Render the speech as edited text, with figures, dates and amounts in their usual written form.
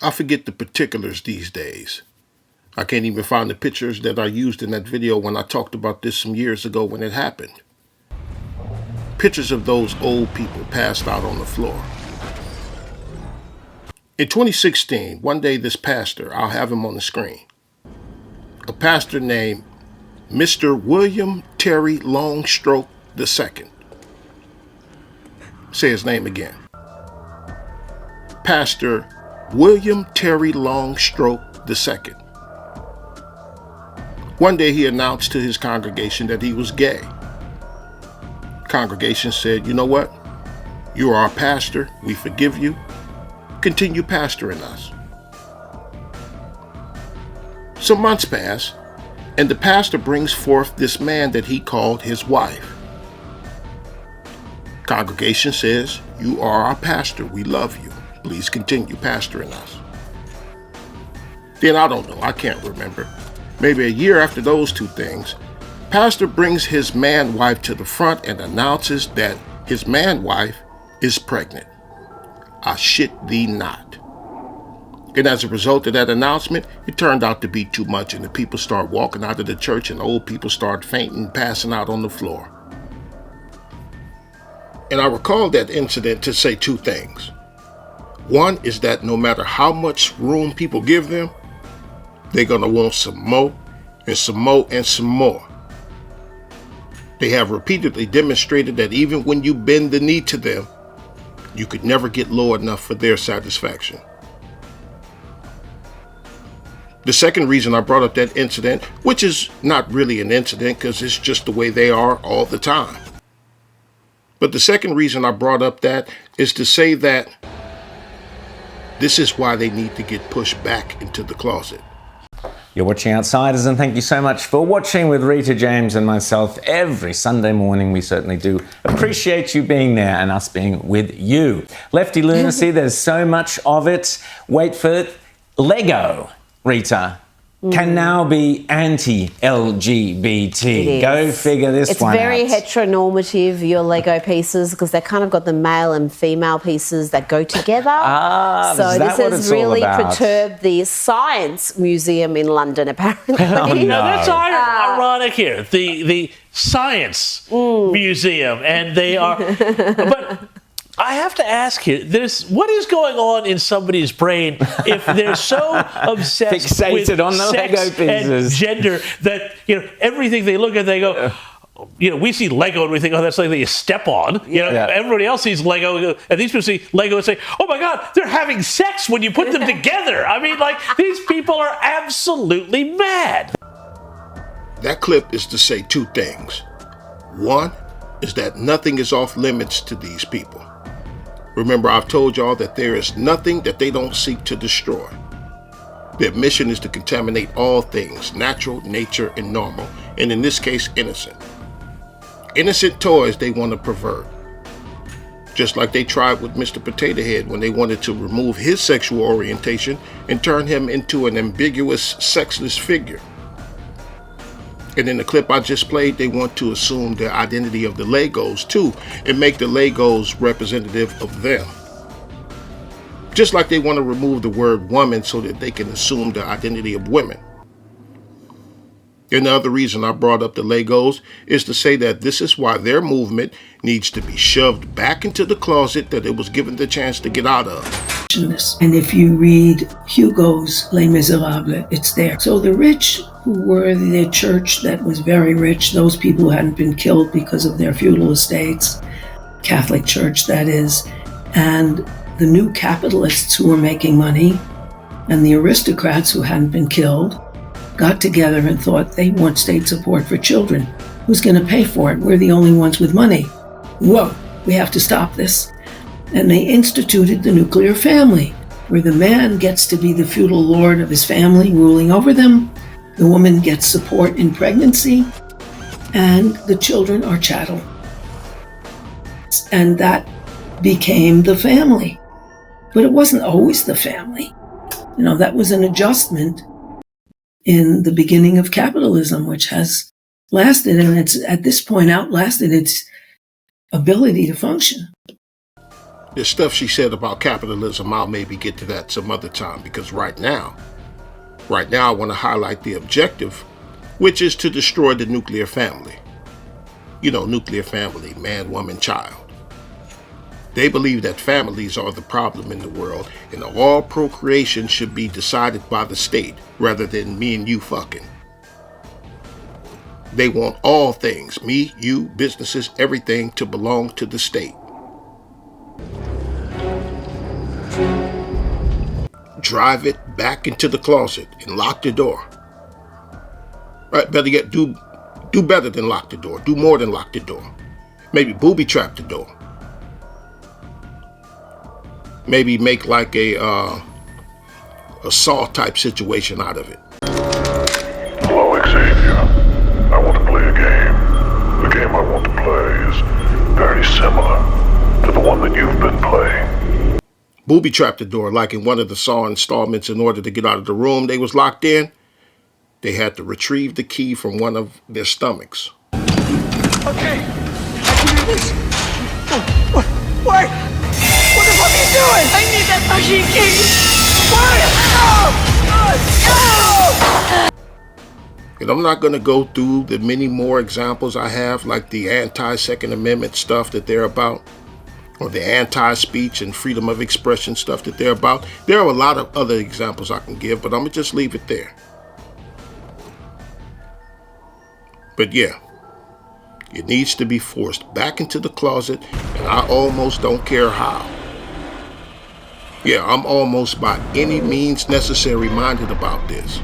I forget the particulars these days. I can't even find the pictures that I used in that video when I talked about this some years ago when it happened. Pictures of those old people passed out on the floor. In 2016, one day this pastor, I'll have him on the screen, a pastor named Mr. William Terry Longstroke II. Say his name again. Pastor William Terry Longstroke II. One day he announced to his congregation that he was gay. Congregation said, "You know what? You are our pastor. We forgive you. Continue pastoring us." Some months pass, and the pastor brings forth this man that he called his wife. Congregation says, "You are our pastor. We love you. Please continue pastoring us." Then I don't know, I can't remember. Maybe a year after those two things, pastor brings his man-wife to the front and announces that his man-wife is pregnant. I shit thee not. And as a result of that announcement, it turned out to be too much, and the people start walking out of the church and old people start fainting, passing out on the floor. And I recall that incident to say two things. One is that no matter how much room people give them, they're going to want some more and some more and some more. They have repeatedly demonstrated that even when you bend the knee to them, you could never get low enough for their satisfaction. The second reason I brought up that incident, which is not really an incident because it's just the way they are all the time. But the second reason I brought up that is to say that this is why they need to get pushed back into the closet. You're watching Outsiders, and thank you so much for watching with Rita James and myself every Sunday morning. We certainly do appreciate you being there and us being with you. Lefty lunacy, there's so much of it. Wait for it. Lego, Rita, can now be anti-LGBT. Go figure this one out. It's very heteronormative, your Lego pieces, because they kind of got the male and female pieces that go together. So this has really perturbed the Science Museum in London, apparently. Oh, no. That's ironic here. The Science Museum, and they are... But I have to ask here, what is going on in somebody's brain if they're so obsessed fixated with on the sex Lego pieces and gender that, everything they look at, they go, we see Lego and we think, oh, that's something that you step on. Everybody else sees Lego, and these people see Lego and say, oh my God, they're having sex when you put them together. I mean, these people are absolutely mad. That clip is to say two things. One is that nothing is off limits to these people. Remember, I've told y'all that there is nothing that they don't seek to destroy. Their mission is to contaminate all things, natural, nature, and normal, and in this case, innocent. Innocent toys they want to pervert. Just like they tried with Mr. Potato Head when they wanted to remove his sexual orientation and turn him into an ambiguous, sexless figure. And in the clip I just played, they want to assume the identity of the Legos too and make the Legos representative of them. Just like they want to remove the word woman so that they can assume the identity of women. And the other reason I brought up the Legos is to say that this is why their movement needs to be shoved back into the closet that it was given the chance to get out of. And if you read Hugo's Les Miserables, it's there. So the rich who were the church that was very rich, those people who hadn't been killed because of their feudal estates, Catholic Church that is, and the new capitalists who were making money, and the aristocrats who hadn't been killed, got together and thought they want state support for children. Who's going to pay for it? We're the only ones with money. Whoa, we have to stop this. And they instituted the nuclear family, where the man gets to be the feudal lord of his family, ruling over them. The woman gets support in pregnancy, and the children are chattel. And that became the family. But it wasn't always the family. That was an adjustment in the beginning of capitalism, which has lasted, and it's at this point outlasted its ability to function. the stuff she said about capitalism, I'll maybe get to that some other time, because right now I want to highlight the objective, which is to destroy the nuclear family. You know, nuclear family, man, woman, child. They believe that families are the problem in the world, and all procreation should be decided by the state rather than me and you fucking. They want all things, me, you, businesses, everything, to belong to the state. Drive it back into the closet and lock the door. Right, better yet, do better than lock the door. Do more than lock the door. Maybe booby trap the door. Maybe make like a Saw type situation out of it. Hello, Xavier. I want to play a game. The game I want to play is very similar to the one that you've been playing. Booby trapped the door like in one of the Saw installments. In order to get out of the room they was locked in, they had to retrieve the key from one of their stomachs. Okay, I can do this. Wait! What the fuck are you doing? I need that fucking key! Wait! And I'm not going to go through the many more examples I have, like the anti-Second Amendment stuff that they're about, or the anti-speech and freedom of expression stuff that they're about. There are a lot of other examples I can give, but I'm going to just leave it there. But yeah, it needs to be forced back into the closet, and I almost don't care how. Yeah, I'm almost by any means necessary minded about this.